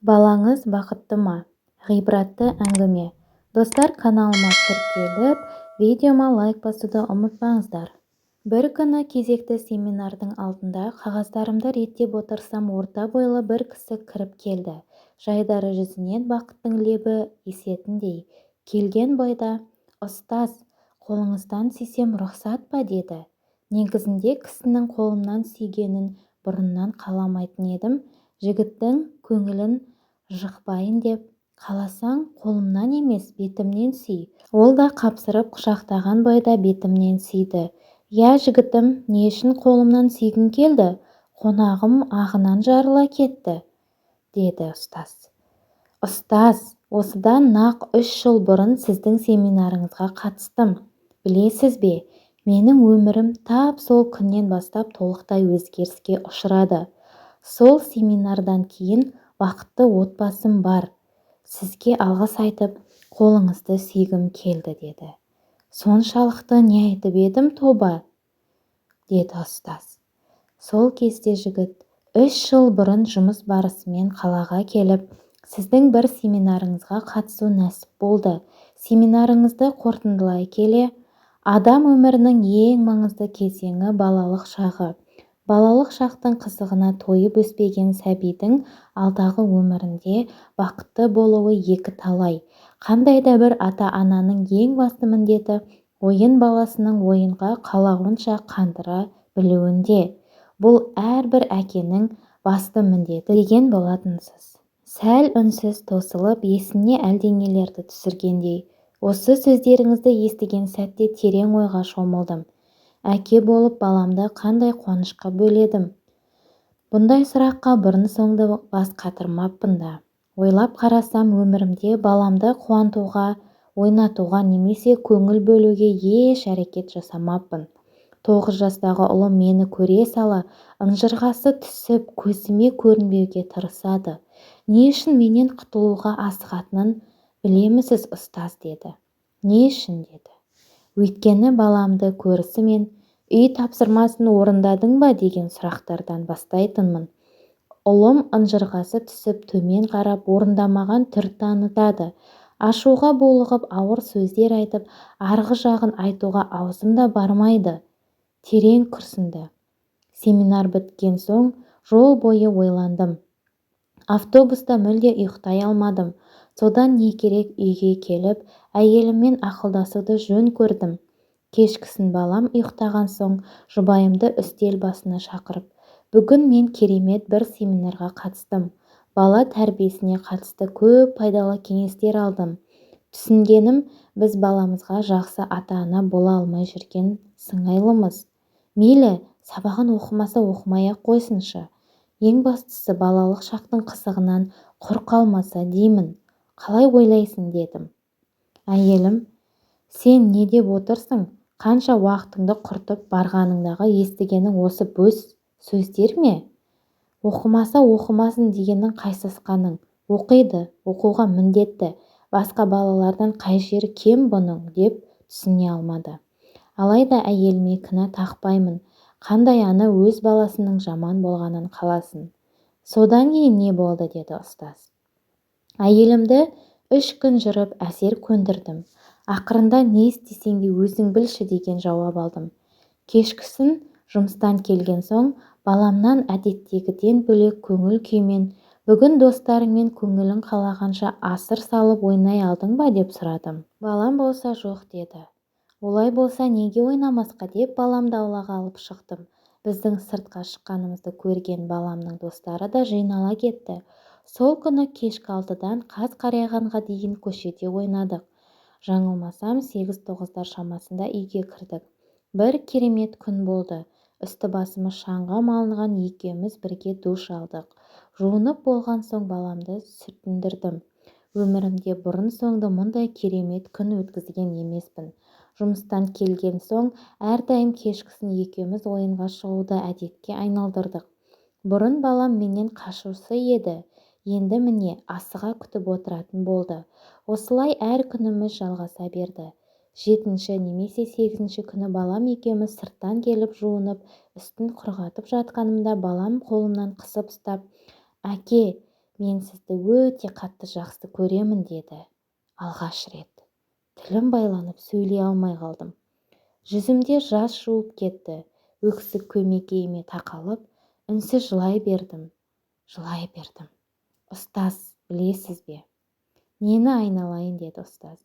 Балаңыз бақытты ма? Ғибратты әңгіме. Достар, каналыма тіркеліп, видеома лайк басуды ұмытпаңыздар. Бір күні кезекті семинардың алдында қағаздарымды реттеп отырсам, орта бойлы бір кісі кіріп келді. Жайдары жүзінен бақыттың лебі есетіндей. Келген бойда, «Ұстаз, қолыңыздан сүйсем рұқсат па?» деді. Негізінде кісінің қолымнан сүйгенін бұрыннан қаламайтын едім. Жігіттің көңілін жықпайын деп, «Қаласаң, қолымнан емес, бетімнен сүй». Ол да қапсырып құшақтаған бойда бетімнен сүйді. «Я, жігітім, не үшін қолымнан сүйгің келді? Қонағым ағынан жарыла кетті», деді ұстаз. «Ұстаз, осыдан нақ 3 жыл бұрын сіздің семинарыңызға қатыстым. Білесіз бе, менің өмірім тап сол күннен бастап толықтай өзгеріске ұшырады. Сол семинардан кейін бақытты отбасым бар. Сізге алғыс айтып, қолыңызды сүйгім келді», деді. «Соншалықты не айтып едім, тоба?» деді ұстаз. Сол кезде жігіт 3 жыл бұрын жұмыс барысымен қалаға келіп, сіздің бір семинарыңызға қатысу нәсіп болды. Семинарыңызды қорытындылай келе, адам өмірінің ең маңызды кезеңі балалық шағы. Балалық шақтың қызығына тойып өспеген сәбидің алдағы өмірінде бақытты болуы екі талай. Қандай да бір ата-ананың ең басты міндеті ойын баласының ойынға қалауынша қандыра білуінде. Бұл әрбір әкенің басты міндеті деген болатынсыз. Сәл үнсіз тосылып, есіне әлденелерді түсіргендей. Осы сөздеріңізді естіген сәтте терең ойға шомылдым. Әке болып баламды қандай қуанышқа бөледім. Бұндай сұраққа бұрын-соңды бас қатырмаппын да. Ойлап қарасам, өмірімде баламды қуантуға, ойнатуға немесе көңіл бөлуге еш әрекет жасамаппын. 9 жастағы ұлым мені көре сала, ынжырғасы түсіп, көзіме көрінбеуге тырысады. Не үшін менен құтылуға асығатынын білемісіз, ұстаз, деді. Не үшін, деді. Өйткені баламды көрісімен, үй тапсырмасын орындадың ба деген сұрақтардан бастайтынмын. Ұлым ынжырғасы түсіп төмен қарап орындамаған түр танытады. Ашуға булығып ауыр сөздер айтып, арғы жағын айтуға аузым да бармайды. Терең күрсінді. Семинар біткен соң жол бойы ойландым. Автобуста мүлде ұйықтай алмадым. Содан не керек, үйге келіп, әйеліммен ақылдасуды жөн көрдім. Кешкісін балам ұйықтаған соң жұбайымды үстел басына шақырып, бүгін мен керемет бір семинарға қатыстым. Бала тәрбиесіне қатысты көп пайдалы кеңестер алдым. Түсінгенім, біз баламызға жақсы ата-ана бола алмай жүрген сыңайлымыз. Мейлі, сабағын оқымаса оқымай-ақ қойсыншы. Ең бастысы балалық шақтың қызығынан құр қалмаса деймін. Қалай ойлайсың, дедім. Әйелім, сен не деп отырсың? Қанша уақытыңды құртып барғаныңдағы естігенің осы бөз сөздер ме? Оқымаса оқымасын дегеннің қайсысқаның? Оқиды, оқуға міндетті. Басқа балалардан қай жері кем бұның, деп түсіне алмады. Алайда әйеліме кінә тақпаймын. Қандай ана өз баласының жаман болғанын қаласын. Содан кейін не болды, деді ұстаз. Әйелімді 3 күн жүріп әсер көндірдім. Ақырында не істесең де өзің білші деген жауап алдым. Кешкісін жұмыстан келген соң баламнан әдеттегіден бөлек көңіл күймен, бүгін достарыңмен көңілің қалағанша асыр салып ойнай алдың ба деп сұрадым. Балам болса жоқ, деді. Олай болса неге ойнамасқа деп баламды аулаға алып шықтым. Біздің сыртқа шыққанымызды көрген баламның достары да жинала кетті. Сол күні кешкі 6-дан қас қарайғанға дейін көшеде ойнадық. Жаңылмасам 8-9 шамасында үйге кірдік. Бір керемет күн болды. Үсті-басымыз шаңға малынған, екеуміз бірге душ алдық. Жуынып болған соң баламды сүртіндірдім. Өмірімде бұрын-соңды мұндай керемет күн өткізген емеспін. Жұмыстан келген соң әрдайым кешкісін екеуміз ойынға шығуды әдетке айналдырдық. Бұрын балам менен қашушы еді. Енді міне асыға күтіп отыратын болды. Осылай әр күніміз жалғаса берді. 7-ші немесе 8-ші күні балам екеуміз сырттан келіп жуынып, үстін құрғатып жатқанымда балам қолымнан қысып ұстап, «Әке, мен сізді өте қатты жақсы көремін деді. Алғаш рет. Тілім байланып сөйлей алмай қалдым. Жүзімде жас жуып кетті. Өксік көмекейіме тақалып, үнсіз жылай бердім. Ұстаз, білесіз бе? Нені айналайын, деді ұстаз.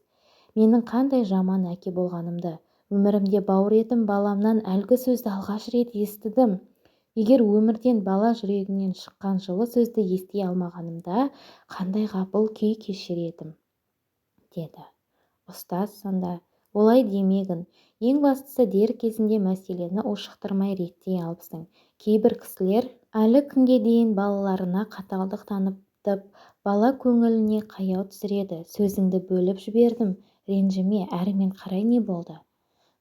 Менің қандай жаман әке болғанымды, өмірімде бауыр етім баламнан әлгі сөзді алғаш рет естідім. Егер өмірден бала жүрегінен шыққан жылы сөзді ести алмағанымда, қандай ғапыл күй кешер едім, деді. Ұстаз сонда, олай демегін, ең бастысы дер кезінде мәселені ушықтырмай реттей алыпсың. Кейбір кісілер әлі күнге дейін балаларына қаталдық танытып, бала көңіліне қаяу түсіреді. Сөзіңді бөліп жібердім, ренжіме, әрмен қарай не болды?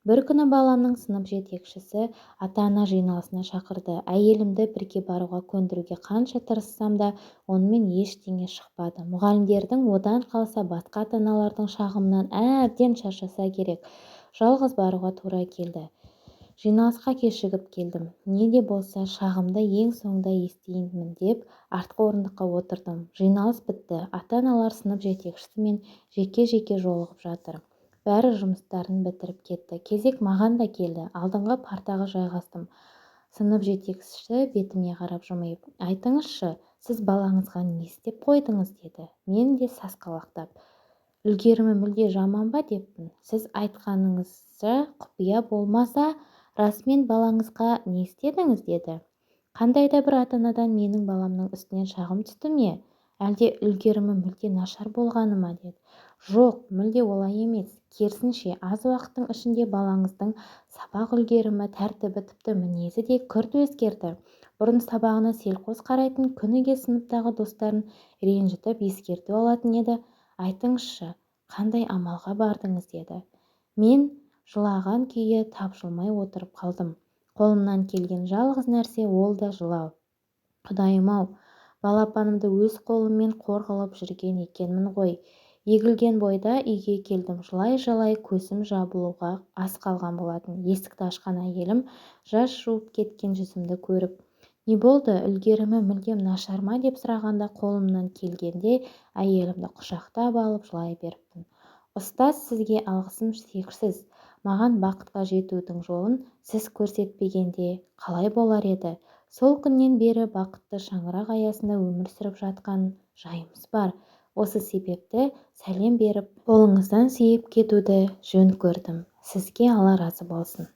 Бір күні баламның сынып жетекшісі ата-ана жиналысына шақырды. Әйелімді бірге баруға көндіруге қанша тырыссам да, онымен ештеңе шықпады. Мұғалімдердің одан қалса басқа ата-аналардың шағымынан әбден шаршаса керек. Жалғыз баруға тура келді. Жиналысқа кешігіп келдім. Не де болса шағымды ең соңында естейінмін деп артқы орындыққа отырдым. Жиналыс бітті. Ата-аналар сынып жетекшісімен жеке-жеке жолығып жатыр. Бәрі жұмыстарын бітіріп кетті. Кезек маған да келді. Алдыңғы партаға жайғастым. Сынып жетекшісі бетіме қарап жымиып, айтыңызшы, сіз балаңызға не істеп қойдыңыз, деді. Мен де сасқалақтап, үлгерімі мүлде жаман ба деппін. Сіз айтқаныңызша құпия болмаса, расымен балаңызға не істедіңіз, деді. Қандай да бір ата-анадан менің баламның үстінен шағым түсті ме? Әлде үлгерімі мүлде нашар болғаны ма, деді. Жоқ, мүлде олай емес. Керісінше, аз уақыттың ішінде балаңыздың сабақ үлгерімі, тәртібі, тіпті мінезі де күрт өзгерді. Бұрын сабағына селқос қарайтын, күніге сыныптағы достарын ренжітіп ескерту алатын еді. Айтыңызшы, қандай амалға бардыңыз, деді. Мен жылаған күйі тапжылмай отырып қалдым. Қолымнан келген жалғыз нәрсе ол да жылау. Құдайым-ау, балапанымды өз қолыммен қор қылып жүрген екенмін ғой. Егілген бойда үйге келдім. Жылай-жылай көзім жабылуға аз қалған болатын. Есікті ашқан әйелім жас жуып кеткен жүзімді көріп, не болды, үлгерімі мүлдем нашар ма деп сұрағанда, қолымнан келгенде әйелімді құшақтап алып жылай беріппін. Ұстаз, сізге алғысым шексіз. Маған бақытқа жетудің жолын сіз көрсетпегенде қалай болар еді? Сол күннен бері бақытты шаңырақ аясында өмір сүріп жатқан жайымыз бар. Осы себепті сәлем беріп, қолыңыздан сүйіп кетуді жөн көрдім. Сізге Алла разы болсын.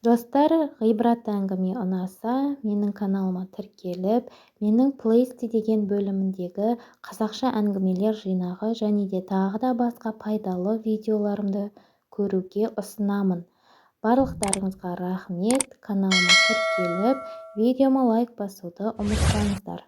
Достар, ғибратты әңгіме ұнаса, менің каналыма тіркеліп, менің плейлисті деген бөліміндегі қазақша әңгімелер жинағы және де тағы да басқа пайдалы видеоларымды көруге ұсынамын. Барлықтарыңызға рахмет. Каналыма тіркеліп, видеома лайк басуды ұмытпаңыздар.